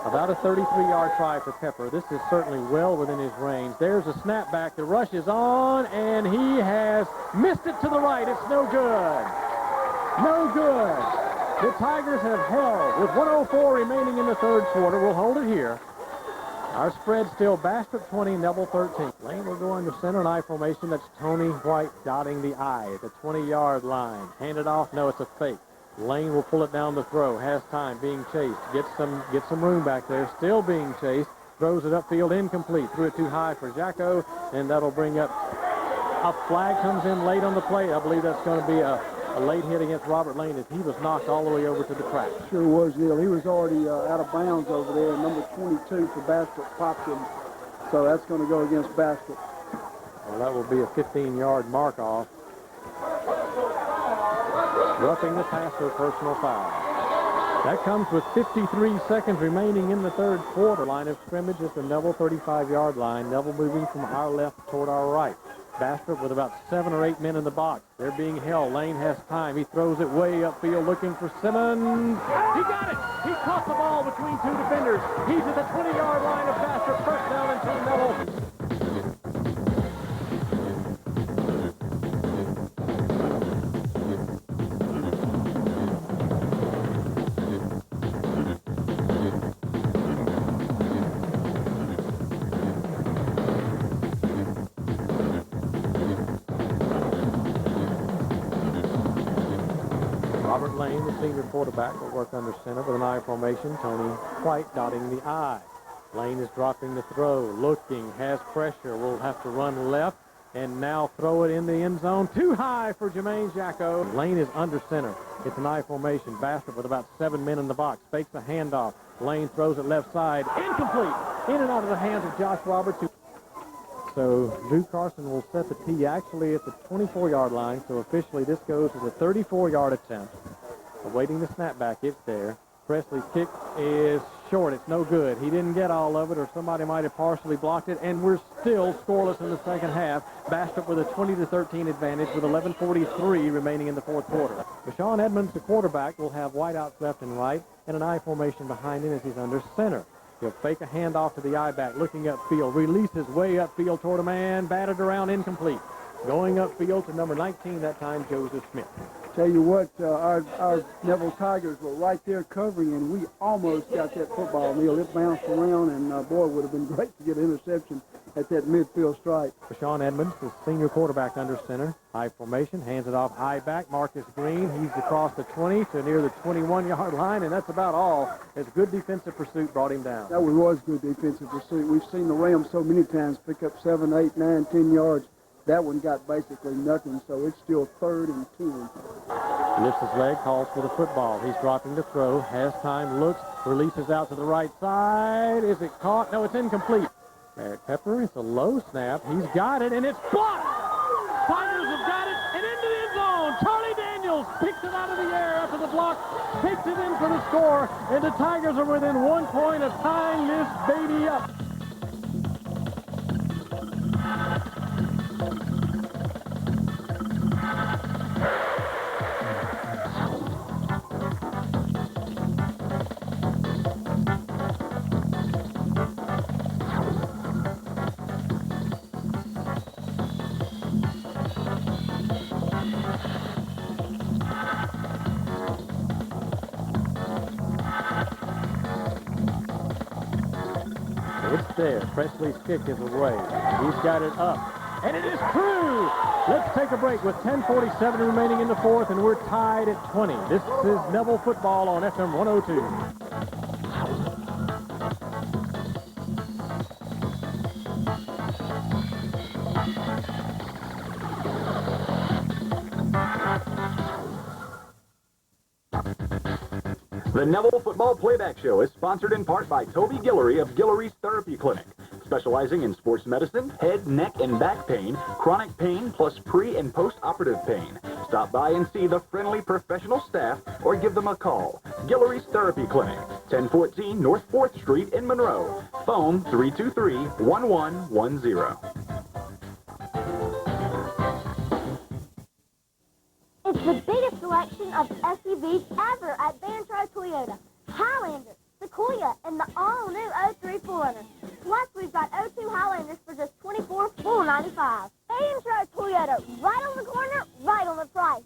about a 33-yard try for Pepper. This is certainly well within his range. There's a snapback. The rush is on, and he has missed it to the right. It's no good. No good. The Tigers have held with 1:04 remaining in the third quarter. We'll hold it here. Our spread still Bastrop 20, Neville 13. Lane will go under center and I formation. That's Tony White dotting the I at the 20-yard line. Hand it off. No, it's a fake. Lane will pull it down the throw. Has time. Being chased. Gets some room back there. Still being chased. Throws it upfield. Incomplete. Threw it too high for Jacko, and that'll bring up a flag. Comes in late on the play. I believe that's going to be a late hit against Robert Lane as he was knocked all the way over to the track. Sure was, Neil. He was already out of bounds over there. Number 22 for Bastrop popped him. So that's going to go against Bastrop. Well, that will be a 15-yard mark off. Roughing the passer, personal foul. That comes with 53 seconds remaining in the third quarter. Line of scrimmage at the Neville 35-yard line. Neville moving from our left toward our right. Bastrop with about 7 or 8 men in the box. They're being held. Lane has time. He throws it way upfield looking for Simmons. He got it! He caught the ball between 2 defenders. He's at the 20-yard line of Bastrop. First down and 10 Neville. Robert Lane, the senior quarterback, will work under center with an I formation. Tony White dotting the I. Lane is dropping the throw, looking, has pressure, will have to run left, and now throw it in the end zone. Too high for Jermaine Jacko. Lane is under center. It's an I formation. Bastrop with about 7 men in the box. Fakes a handoff. Lane throws it left side. Incomplete. In and out of the hands of Josh Roberts. So Drew Carson will set the tee actually at the 24-yard line. So officially this goes as a 34-yard attempt. Awaiting the snapback. It's there. Presley's kick is short. It's no good. He didn't get all of it, or somebody might have partially blocked it, and we're still scoreless in the second half. Bastrop with a 20-13 advantage with 11:43 remaining in the fourth quarter. Sean Edmonds, the quarterback, will have wideouts left and right and an I formation behind him as he's under center. He'll fake a handoff to the I-back, looking upfield, releases way upfield toward a man, batted around, incomplete. Going upfield to number 19 that time, Joseph Smith. Tell you what, our Neville Tigers were right there covering, and we almost got that football, Neil. It bounced around, and boy, it would have been great to get an interception at that midfield strike. Sean Edmonds, the senior quarterback under center. High formation, hands it off high back. Marcus Green, he's across the 20 to near the 21-yard line, and that's about all. As good defensive pursuit brought him down. That was good defensive pursuit. We've seen the Rams so many times pick up 7, 8, 9, 10 yards. That one got basically nothing, so it's still 3rd and 10. Lifts his leg, calls for the football. He's dropping to throw, has time, looks, releases out to the right side. Is it caught? No, it's incomplete. Merritt Pepper, it's a low snap. He's got it, and it's blocked. Tigers have got it, and into the end zone. Charlie Daniels picks it out of the air after the block, takes it in for the score, and the Tigers are within 1 point of tying this baby up. It's there. Presley's kick is away. He's got it up. And it is true! Let's take a break with 10:47 remaining in the fourth, and we're tied at 20. This is Neville football on FM 102. The Neville Football Playback Show is sponsored in part by Toby Guillory of Guillory's Therapy Clinic, specializing in sports medicine, head, neck, and back pain, chronic pain, plus pre- and post-operative pain. Stop by and see the friendly professional staff or give them a call. Guillory's Therapy Clinic, 1014 North 4th Street in Monroe. Phone 323-1110. It's the biggest selection of SUVs ever at Bastrop Toyota. Highlander, Sequoia, and the all-new 03 4Runner. Plus, we've got 02 Highlanders for just $24,495. Bastrop Toyota, right on the corner, right on the price.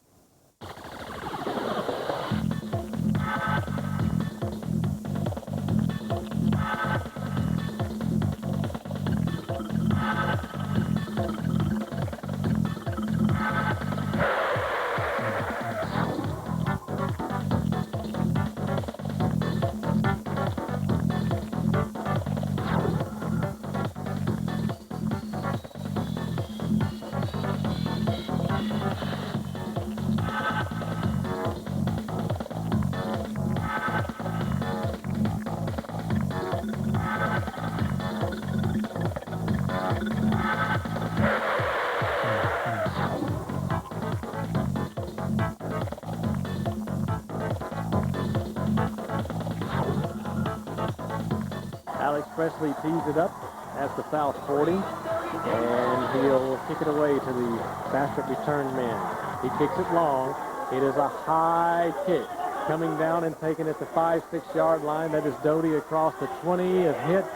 Alex Presley tees it up at the south 40, and he'll kick it away to the Bastrop return men. He kicks it long. It is a high kick. Coming down and taken at the 5-6 yard line. That is Doty across the 20. Is hit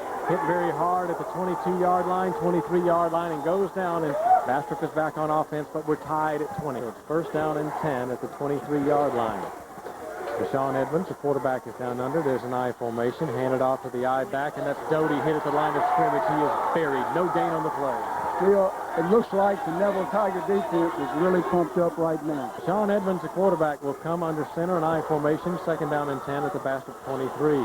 very hard at the 22-yard line, 23-yard line, and goes down. And Bastrop is back on offense, but we're tied at 20. It's first down and 10 at the 23-yard line. Sean Edmonds, the quarterback, is down under. There's an I formation. Handed off to the I back, and that's Doty hit at the line of scrimmage. He is buried. No gain on the play. Still, it looks like the Neville Tiger defense is really pumped up right now. Sean Edmonds, the quarterback, will come under center and I formation. Second down and 10 at the Bastrop 23.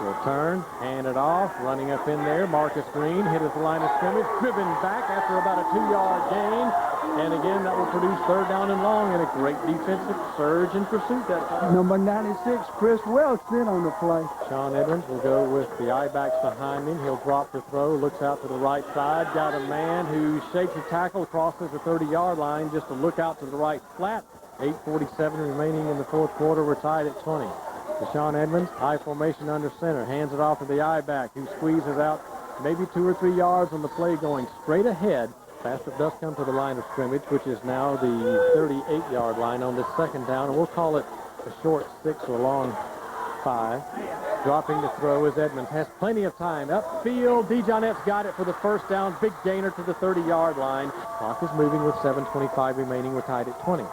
He'll turn, hand it off, running up in there. Marcus Green hit at the line of scrimmage, driven back after about a 2-yard gain. And again, that will produce third down and long, and a great defensive surge in pursuit that time. Number 96, Chris Wilson on the play. Sean Edmonds will go with the I-backs behind him. He'll drop to throw, looks out to the right side. Got a man who shakes a tackle, crosses the 30-yard line just to look out to the right flat. 8:47 remaining in the fourth quarter. We're tied at 20. Sean Edmonds, high formation under center, hands it off to the I-back, who squeezes out maybe 2 or 3 yards on the play going straight ahead. Bastrop does come to the line of scrimmage, which is now the 38-yard line on this second down, and we'll call it a short 6 or long 5. Dropping to throw is Edmonds. Has plenty of time. Upfield, DeJohnette's got it for the first down. Big gainer to the 30-yard line. Clock is moving with 7:25 remaining. We're tied at 20.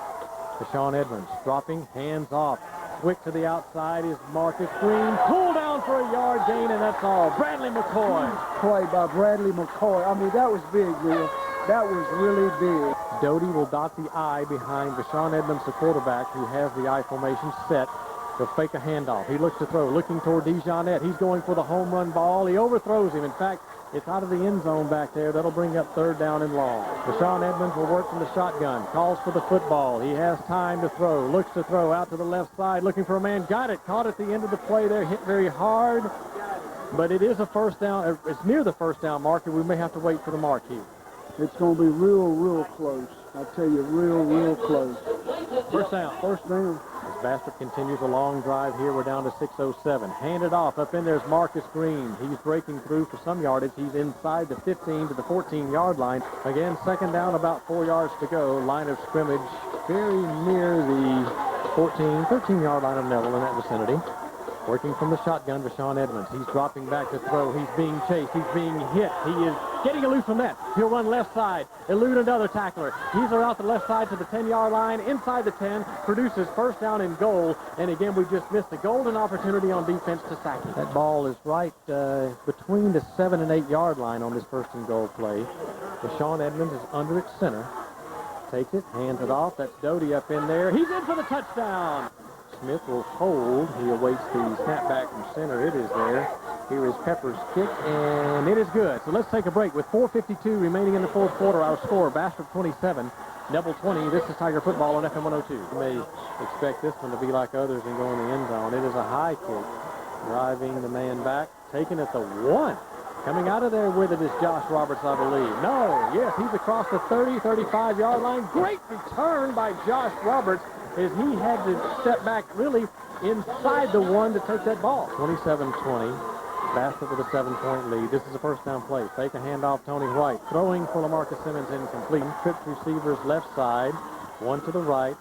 Deshaun Edmonds dropping, hands off. Quick to the outside is Marcus Green. Pull down for a yard gain, and that's all. Bradley McCoy. Play by Bradley McCoy. I mean, that was big, Neil. That was really big. Doty will dot the I behind Deshaun Edmonds, the quarterback, who has the I formation set. He'll fake a handoff. He looks to throw, looking toward DeJohnette. He's going for the home run ball. He overthrows him. In fact, it's out of the end zone back there. That'll bring up third down and long. Deshaun Edmonds will work from the shotgun. Calls for the football. He has time to throw. Looks to throw out to the left side. Looking for a man. Got it. Caught at the end of the play there. Hit very hard. But it is a first down. It's near the first down marker. We may have to wait for the mark here. It's going to be real close. I tell you, real close. First down. First down. As Bastrop continues a long drive here, we're down to 6:07. Handed off. Up in there's Marcus Green. He's breaking through for some yardage. He's inside the 15 to the 14-yard line. Again, second down, about 4 yards to go. Line of scrimmage very near the 13-yard line of Neville in that vicinity. Working from the shotgun, Deshaun Edmonds. He's dropping back to throw. He's being chased. He's being hit. He is getting loose from that. He'll run left side. Elude another tackler. He's out the left side to the 10-yard line. Inside the 10. Produces first down and goal. And again, we just missed a golden opportunity on defense to sack him. That ball is right between the 7 and 8-yard line on this first and goal play. Deshaun Edmonds is under its center. Takes it. Hands it off. That's Doty up in there. He's in for the touchdown. Smith will hold. He awaits the snapback from center. It is there. Here is Pepper's kick, and it is good. So let's take a break. With 4:52 remaining in the fourth quarter, our score, Bastrop 27, Neville 20. This is Tiger Football on FM 102. You may expect this one to be like others and go in the end zone. It is a high kick. Driving the man back. Taking it to 1. Coming out of there with it is Josh Roberts, I believe. No, yes, he's across the 30, 35-yard line. Great return by Josh Roberts, as he had to step back really inside the 1 to take that ball. 27-20. Bastrop with a 7-point lead. This is a first down play. Fake a handoff, Tony White. Throwing for LaMarcus Simmons, incomplete. Trips receivers left side. 1 to the right.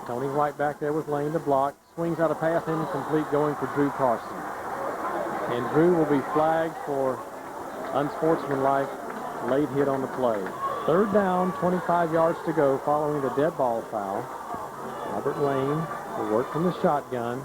Tony White back there with Lane to block. Swings out a pass, incomplete, going for Drew Carson. And Drew will be flagged for unsportsmanlike late hit on the play. Third down, 25 yards to go following the dead ball foul. Robert Lane will work from the shotgun.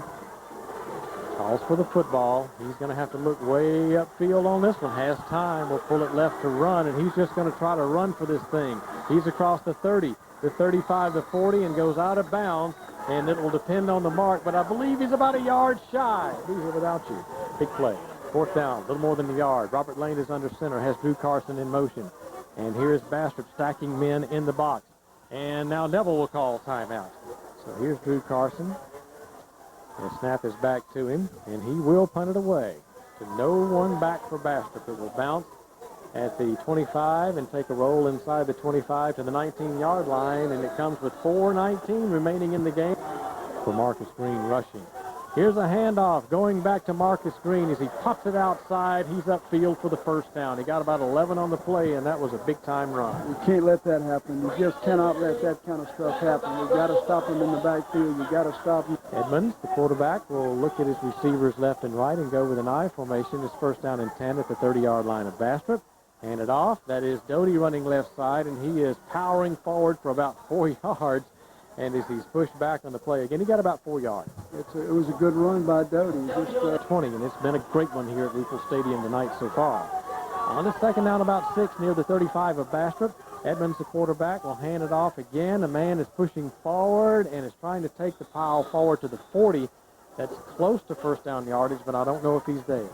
Calls for the football. He's going to have to look way upfield on this one. Has time. Will pull it left to run, and he's just going to try to run for this thing. He's across the 30, the 35 to 40, and goes out of bounds, and it will depend on the mark, but I believe he's about a yard shy. Be here without you. Big play. Fourth down, a little more than a yard. Robert Lane is under center, has Drew Carson in motion. And here is Bastrop stacking men in the box. And now Neville will call timeout. So here's Drew Carson. The snap is back to him, and he will punt it away. To no one back for Bastrop. It will bounce at the 25 and take a roll inside the 25 to the 19-yard line, and it comes with 4:19 remaining in the game for Marcus Green rushing. Here's a handoff going back to Marcus Green as he pops it outside. He's upfield for the first down. He got about 11 on the play, and that was a big-time run. You can't let that happen. You just cannot let that kind of stuff happen. You've got to stop him in the backfield. You've got to stop him. Edmonds, the quarterback, will look at his receivers left and right and go with an I formation. His first down and 10 at the 30-yard line of Bastrop. Hand it off. That is Doty running left side, and he is powering forward for about 4 yards. And as he's pushed back on the play again, he got about 4 yards. It was a good run by Doty. Just 20, and it's been a great one here at Lethal Stadium tonight so far. On the second down, about 6 near the 35 of Bastrop. Edmonds, the quarterback, will hand it off again. A man is pushing forward and is trying to take the pile forward to the 40. That's close to first down yardage, but I don't know if he's there.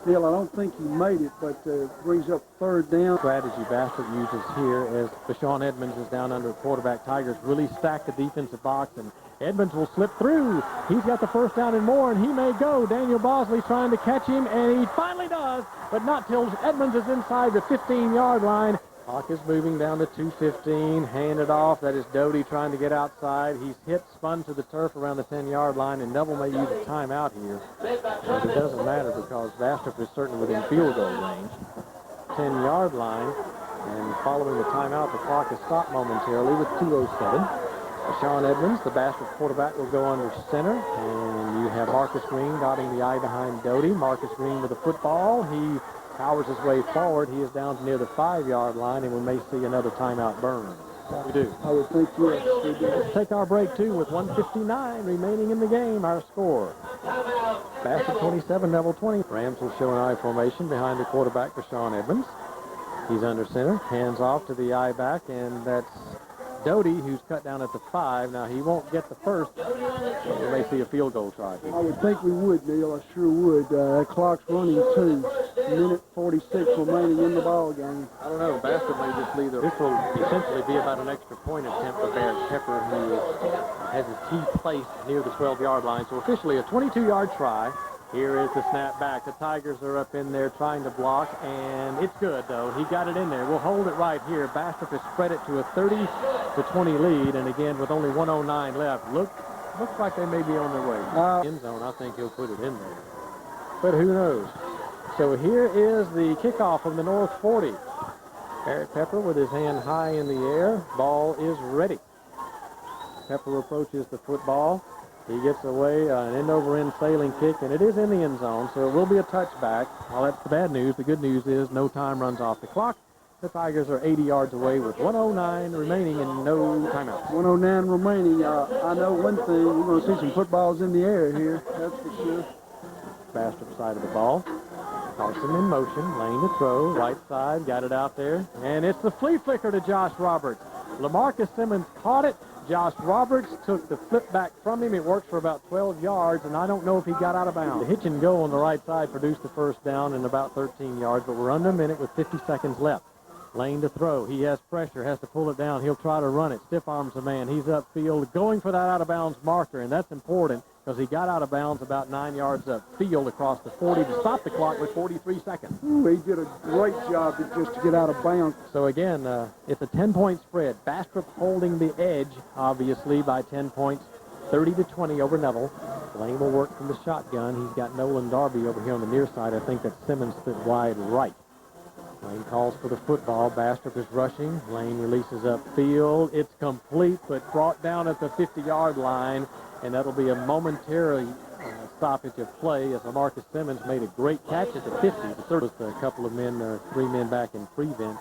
Still, I don't think he made it, but brings up third down. Strategy Bastrop uses here as Deshaun Edmonds is down under quarterback. Tigers really stack the defensive box, and Edmonds will slip through. He's got the first down and more, and he may go. Daniel Bosley trying to catch him, and he finally does, but not till Edmonds is inside the 15-yard line. Clock is moving down to 2:15. Handed off. That is Doty trying to get outside. He's hit, spun to the turf around the 10-yard line, and Neville may use a timeout here. But it doesn't matter because Bastrop is certainly within field goal range. 10-yard line. And following the timeout, the clock is stopped momentarily with 2:07. Deshaun Edmonds, the Bastrop quarterback, will go under center. And you have Marcus Green dotting the I behind Doty. Marcus Green with the football. He powers his way forward. He is down near the 5-yard line, and we may see another timeout burn. We do. I would think yes, we do. Let's take our break, too, with 1:59 remaining in the game. Our score. Bastrop 27, Neville 20. Rams will show an I formation behind the quarterback, Rashawn Edmonds. He's under center. Hands off to the I-back, and that's Doty, who's cut down at the 5. Now, he won't get the first. We may see a field goal try. I would think we would, Neil. I sure would. That clock's running, too. Minute 46 remaining in the ball game. I don't know. Bastrop may just leave there. This will essentially be about an extra point attempt for Barrett Pepper, who has his tee placed near the 12-yard line. So officially a 22-yard try. Here is the snap back. The Tigers are up in there trying to block, and it's good, though. He got it in there. We'll hold it right here. Bastrop has spread it to a 30-20 lead, and again, with only 1:09 left, looks like they may be on their way. End zone, I think he'll put it in there. But who knows? So here is the kickoff from the North 40. Barrett Pepper with his hand high in the air. Ball is ready. Pepper approaches the football. He gets away an end-over-end sailing kick, and it is in the end zone, so it will be a touchback. Well, that's the bad news. The good news is no time runs off the clock. The Tigers are 80 yards away with 1:09 remaining and no timeouts. 1:09 remaining. I know one thing. We're going to see some footballs in the air here. That's for sure. Bastrop side of the ball. Carson in motion. Lane to throw. Right side. Got it out there. And it's the flea flicker to Josh Roberts. LaMarcus Simmons caught it. Josh Roberts took the flip back from him. It worked for about 12 yards, and I don't know if he got out of bounds. The hitch and go on the right side produced the first down in about 13 yards, but we're under a minute with 50 seconds left. Lane to throw. He has pressure, has to pull it down. He'll try to run it. Stiff arms the man. He's upfield, going for that out-of-bounds marker, and that's important because he got out of bounds about 9 yards upfield across the 40 to stop the clock with 43 seconds. Ooh, he did a great job just to get out of bounds. So again, it's a 10-point spread. Bastrop holding the edge, obviously, by 10 points, 30-20 over Neville. Lane will work from the shotgun. He's got Nolan Darby over here on the near side. I think that's Simmons split wide right. Lane calls for the football. Bastrop is rushing. Lane releases upfield. It's complete, but brought down at the 50-yard line, and that'll be a momentary stoppage of play as LaMarcus Simmons made a great catch at the 50. The third was a couple of men, 3 men back in prevent.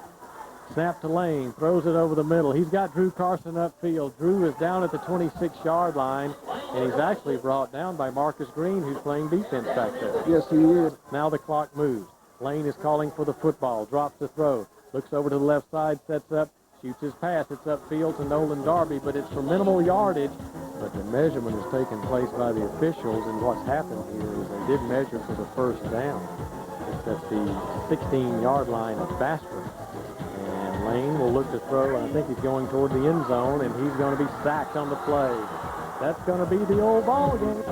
Snap to Lane, throws it over the middle. He's got Drew Carson upfield. Drew is down at the 26-yard line, and he's actually brought down by Marcus Green, who's playing defense back there. Yes, he is. Now the clock moves. Lane is calling for the football, drops the throw, looks over to the left side, sets up, shoots his pass. It's upfield to Nolan Darby, but it's for minimal yardage. But the measurement has taken place by the officials, and what's happened here is they did measure for the first down. It's at the 16-yard line of Bastrop. And Lane will look to throw, and I think he's going toward the end zone, and he's going to be sacked on the play. That's going to be the old ball game.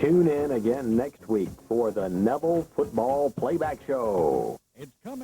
Tune in again next week for the Neville Football Playback Show. It's coming.